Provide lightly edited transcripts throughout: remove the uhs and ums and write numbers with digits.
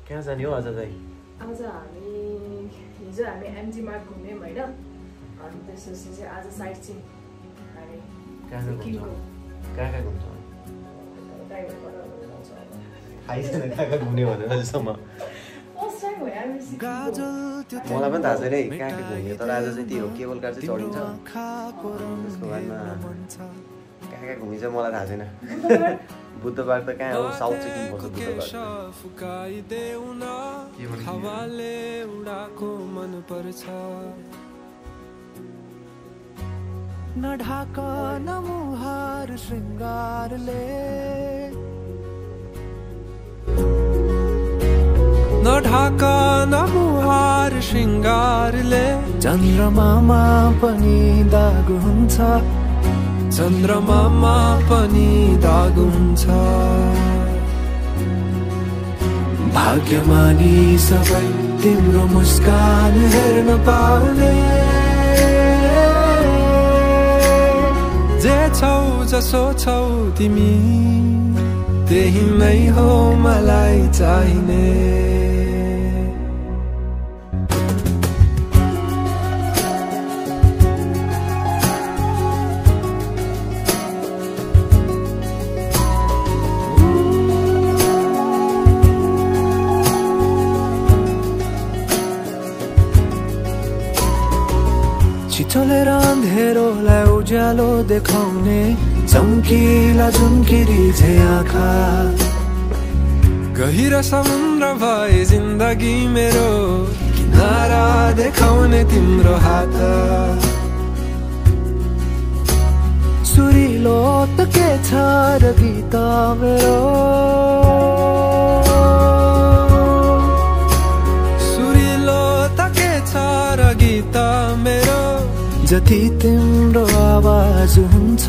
कहाँ जाने हो आज चाहिँ? आज हिजो हामी एमजी मार्ट घुम्यौँ होइन, अनि त्यसपछि चाहिँ आज साइट सिन हामी कहाँ घुम्छौँ? कहाँ घुम्छौँ? थाहै छैन कहाँ घुम्ने भनेर अहिलेसम्म। मलाई पनि थाहा छैन है कहाँ घुम्ने, तर आज चाहिँ त्यो केबल कार चाहिँ चढिन्छ, त्यसको बादमा कहाँ घुमिन्छ मलाई थाहा छैन। बुद्धबार त कहाँ हो? साउथ सिक्किम पर्छ बुद्धबार। न ढाका न मुहार श्रृंगारले, न ढाका न मुहार श्रृंगारले, चन्द्रमामा पनि दाग हुन्छ, चन्द्रमामा पनि दाग हुन्छ। भाग्यमानी सबै तिम्रो मुस्कान हेर्न पाउने, जे छौ जसो छौ तिमी त्यही नै हो मलाई चाहिने। छिटोलेर अँधेरोलाई उज्यालो देखाउने, चम्किला झुम्किरी झै आँखा, गहिरो समुद्र भए जिन्दगी मेरो, किनारा देखाउने तिम्रो हात। सुरिलो त के छ र गीत मेरो, सुरिलो त के छ र गीत मेरो, जति तिम्रो आवाज हुन्छ,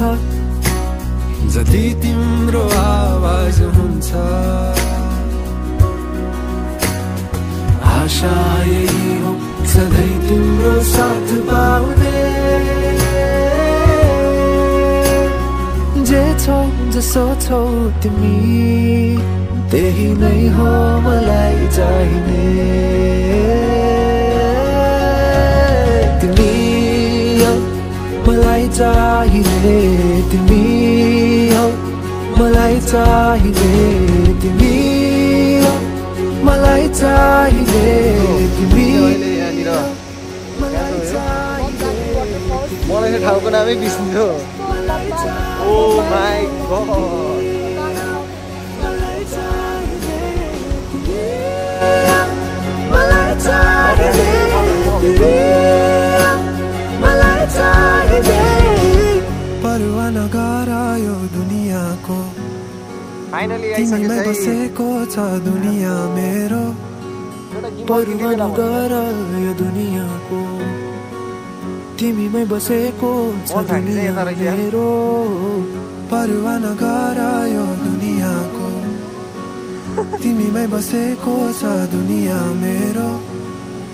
जति तिम्रो आवाज हुन्छ। आशा यही हो सधैँ तिम्रो साथ पाउने, जे छौ जसो छौ तिमी त्यही नै हो मलाई चाहिने। तिमी मलाई चाहिने, तिमी हौ मलाई चाहिने, तिमी हौ मलाई चाहिने, तिमी मलाई चाहिने। मलाई यो ठाउँको नामै बिर्सिन्थ्यो। ओ माई गॉड, मलाई चाहिने, मलाई चाहिने, मलाई चाहिने। परवाह नगर यो दुनियाँको, फाइनली तिमीमै बसेको छ दुनियाँ मेरो। परवाह नगर यो दुनियाँको, तिमीमै बसेको छ दुनियाँ मेरो। परवाह नगर यो दुनियाँको, तिमीमै बसेको छ दुनियाँ मेरो।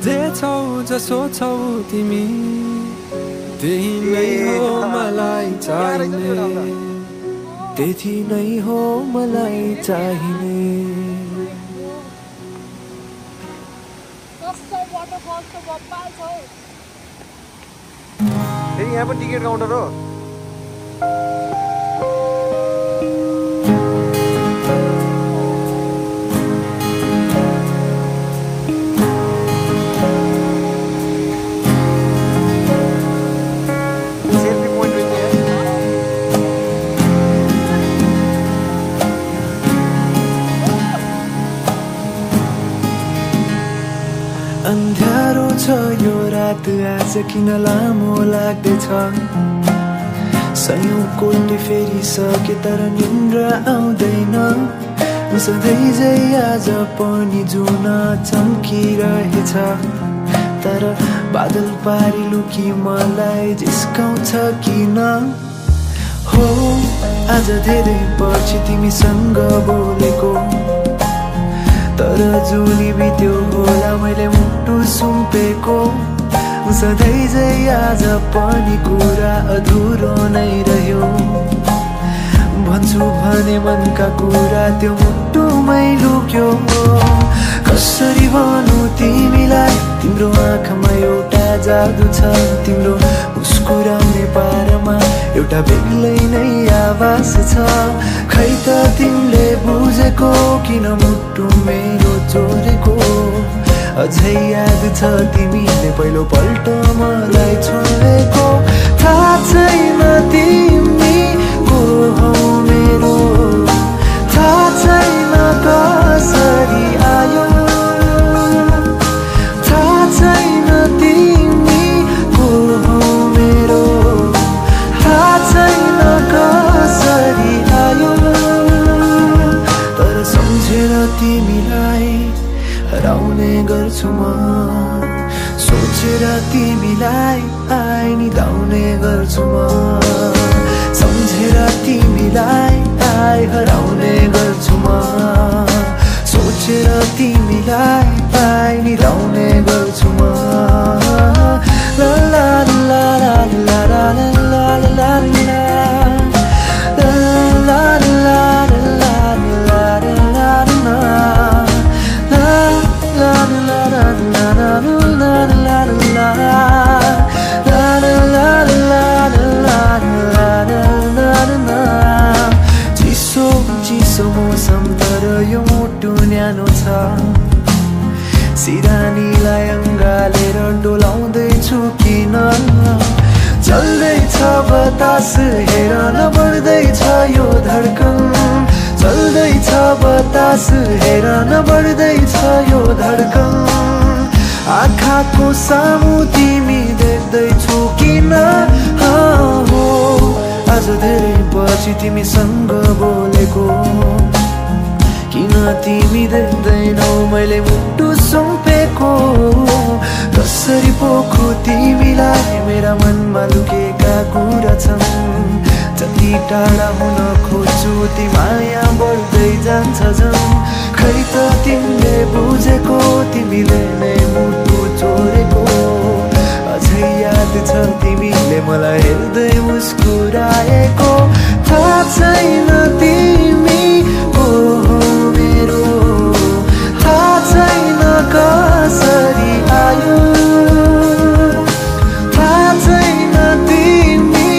जे छौ जसो छौ तिमी त्यही नै हो मलाई चाहिने, त्यही नै हो मलाई चाहिने। फेरि यहाँ पनि टिकट काउन्टर हो। अन्ध्यारो छ यो रात आज किन लामो लाग्दैछ, सयौं कोल्टी फेरिसके तर निन्द्र आउँदैन। सधैँ झै आज पनि जुन चम्किरहेछ, तर बादल पारी लुकी मलाई जिस्काउँछ किन। हो आज धेरै पछि तिमीसँग बोलेको, तर जुनी बित्यो होला मैले मुटु सुम्पेको। सधैँ झै आज पनि कुरा अधुरो नै रह्यो, भन्छु भने मनका कुरा त्यो मुटुमै लुक्यो। कसरी भनौँ तिमीलाई तिम्रो आँखामा एउटा जादु छ तिम्रो मुस्कुराउने पारमा एउटा बेग्लै नै आवाज छ खै त तिमीले बुझेको किन मुटु मेरो चोरेको अझै याद छ तिमीले पहिलो पल्ट मलाई छोडेको थाहा छैन तिमी को हौ मेरो थाहा छैन कसरी आयो थाहा छैन तिमी को हौ मेरो थाहा छैन कसरी आयो तर सम्झेर तिमीलाई हराउने गर्छु म सोचेर तिमीलाई आइनी धाउने गर्छु म सम्झेर तिमीलाई हराउने गर्छु म सोचेर तिमीलाई आइनी धाउने गर्छु म ला ला ला ला ला ला ला ला चिसो मौसम तर यो मुटु न्यानो छ सिरानीलाई अङ्गालेर डोलाउँदैछु किन चल्दैछ बतास हेर न बढ्दैछ यो धड्कन चल्दैछ बतास हेर न बढ्दैछ यो धड्कन आँखाको सामु तिमी देख्दैछु किन हो आज धेरै पछि तिमीसँग बोलेको किन तिमी देख्दैनौ मैले मुटु सुम्पेको कसरी पोखो तिमीलाई मेरा मनमा लुकेका कुरा छन् जति टाढा हुन खोज्छु ती माया बढ्दै जान्छ झन् खै त तिमीले बुझेको तिमीले नै मुटु चोरेको अझै याद छ तिमीले मलाई हेर्दै मुस्कुराएको थाहा छैन तिमी को हो मेरो थाहा छैन कसरी आयो थाहा छैन तिमी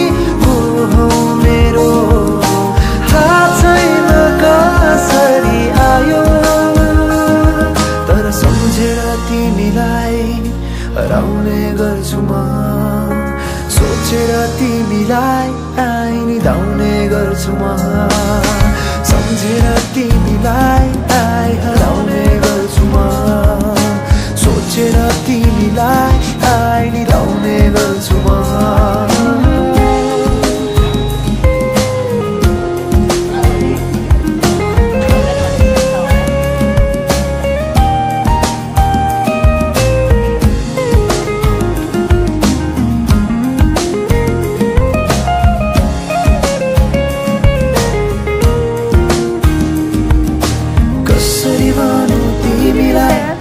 को हो मेरो थाहा छैन कसरी आयो तर सम्झेर तिमीलाई हराउने गर्छु म सोचेर तिमीलाई आइनी धाउने गर्छु म सम्झेर तिमीलाई हराउने गर्छु म सोचेर तिमीलाई आइनी धाउने गर्छु म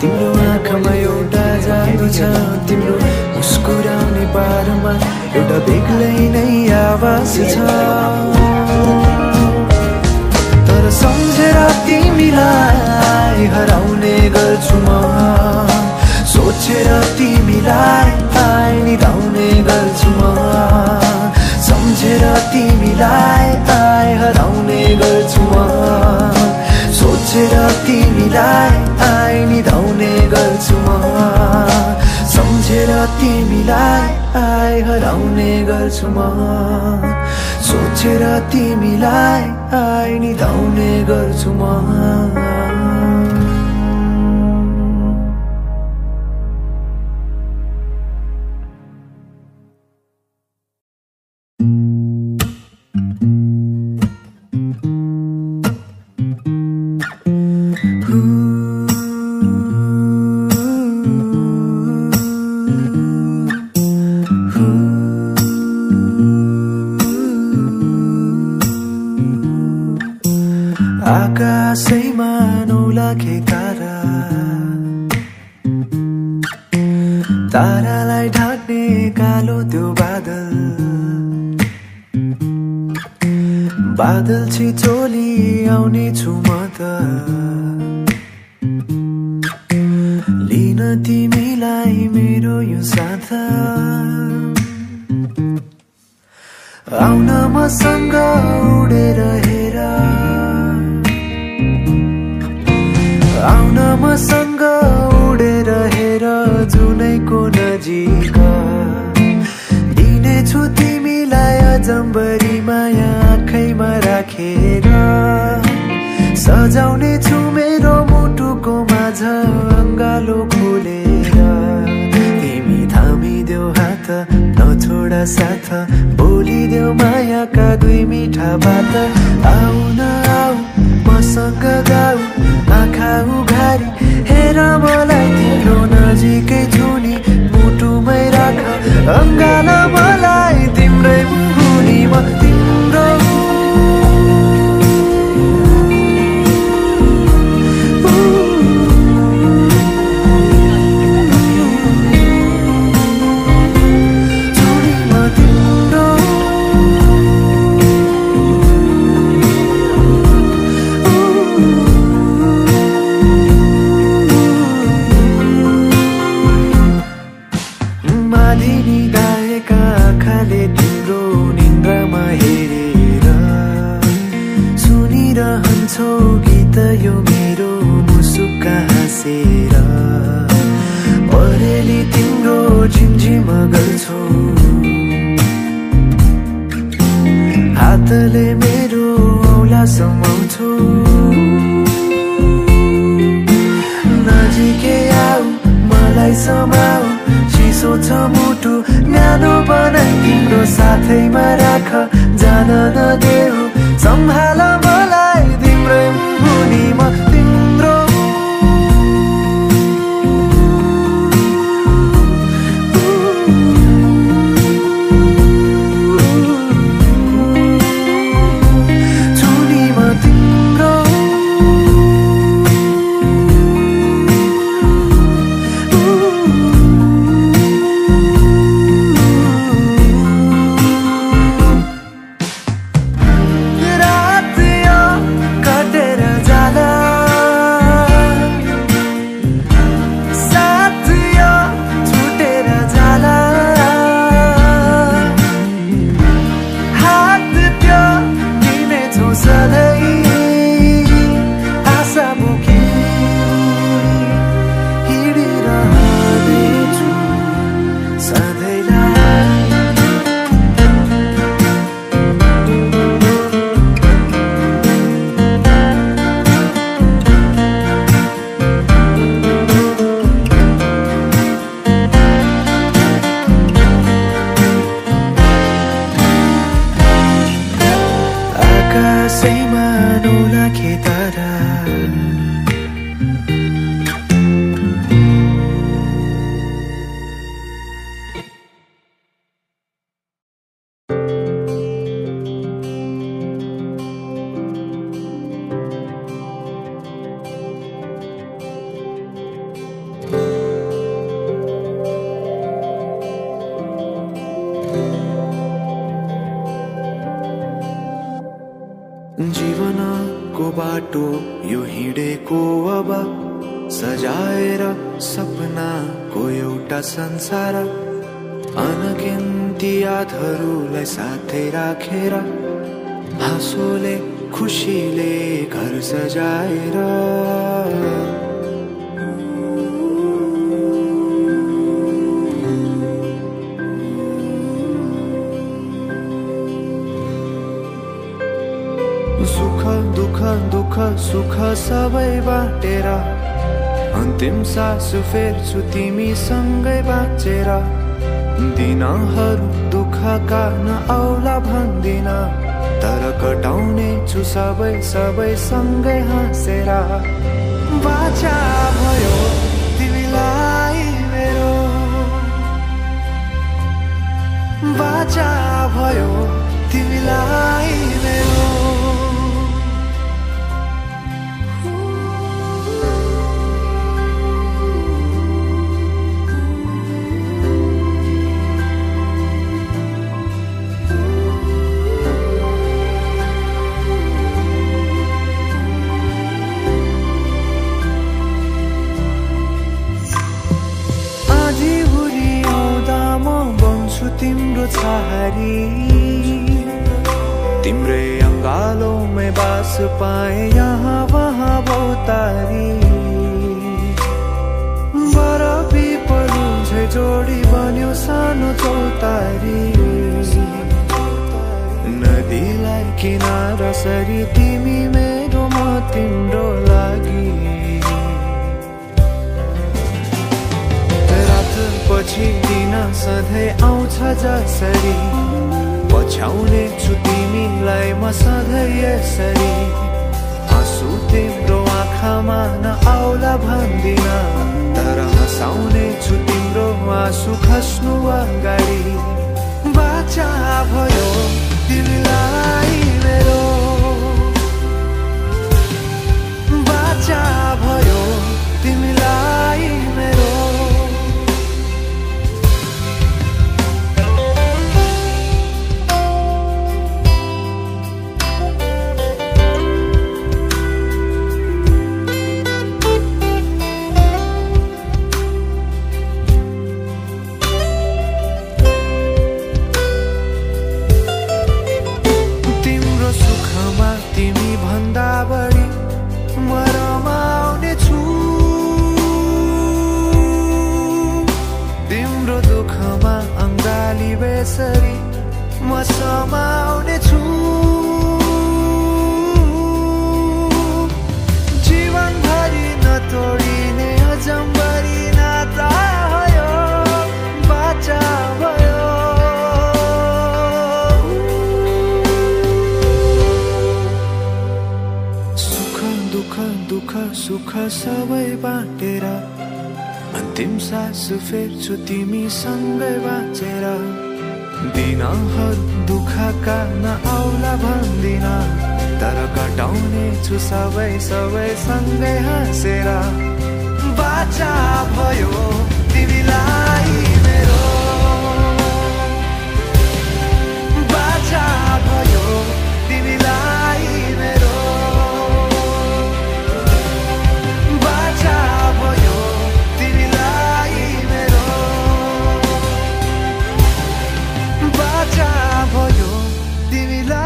तिम्रो आँखामा एउटा जादु छ तिम्रो मुस्कुराउने पारमा एउटा बेग्लै नै आवाज छ तर सम्झेर तिमीलाई हराउने गर्छु म सोचेर तिमीलाई आइनी धाउने गर्छु म सम्झेर तिमीलाई हराउने गर्छु म सोचेर तिमीलाई आइनी धाउने गर्छु म सम्झेर तिमीलाई हराउने गर्छु म सोचेर तिमीलाई आइनी धाउने गर्छु म आकाशैमा 9 लाख तारा तारालाई ढाक्ने कालो त्यो बादल बादल छिचोली आउने छु म त तिमीलाई मेरो यो साथ आउन मसँग उडेर हेर आउन मसँग उडेर हेर जुनैको नजिक दिनेछु तिमीलाई अजम्बरी माया आँखैमा राखेर सजाउने छु मेरो मुटुको माझ अङ्गालो खोलेर तिमी थामिदेऊ हात नछोड साथ बोलिदेऊ मायाका दुई मिठा बात आऊ न आऊ मसँग गाऊ आँखा उघारी हेर मलाई तिम्रो नजिकै छु नि मुटुमै राख अङ्गाल मलाई तिम्रै मुनि म तिम्रो गीत यो मेरो मुसुक्का हाँसेर परेली तिम्रो झिमझिम गर्छौ हातले मेरो औला समाउँछौ नजिकै आऊ मलाई समाऊ चिसो छ मुटु न्यानो बनाई तिम्रो साथैमा राख जान नदेऊ सम्हाल मलाई तिम्रै मुनि म तिम्रो छुनी म तिम्रो जीवनको बाटो यो हिँडेको अब सजाएर सपनाको एउटा संसार अनगिन्ती यादहरूलाई साथै राखेर हाँसोले खुसीले घर सजाएर सुख दुःख दुःख सुख सबै बाटेर अन्तिम सास फेर्छु तिमीसँगै बाँचेर दिनहरू दुःखका नआउला भन्दिन तर कटाउने छु सबै सबै सँगै हाँसेर बाचा भयो तिमीलाई मेरो बाचा भयो तिमीलाई मेरो तिम्रो छहारी तिम्रै अंगालों में बास पाए यहाँ वहाँ बहुतारी बरफी पलु झै जोडी बन्यो सानो चौतारी नदीलाई किनारा सरी तिमी मेरो म तिम्रो लागि रात पछि दिन सधैँ आउँछ जसरी पछ्याउने छु तिमीलाई म सधैँ यसरी आँसु तिम्रो आँखामा नआउला भन्दिन तर हँसाउने छु तिम्रो आँसु खस्नु अगाडि बाचा भयो तिमीलाई मेरो बाचा भयो तिमीलाई मेरो बढी म रमाउने छु तिम्रो दुःखमा अङ्गाली बेसरी म समाउने छु जीवनभरि नतोडिने अजम्बरी नाता भयो बाचा भयो दुःख सुख सबै बाँटेर अन्तिम सास फेर्छु तिमीसँगै बाँचेर दिनहरू दुःखका नआउला भन्दिन तर कटाउने छु सबै सँगै हाँसेर बाचा भयो तिमीलाई मेरो बाचा भयो तिमीलाई मेरो भयो तिमीलाई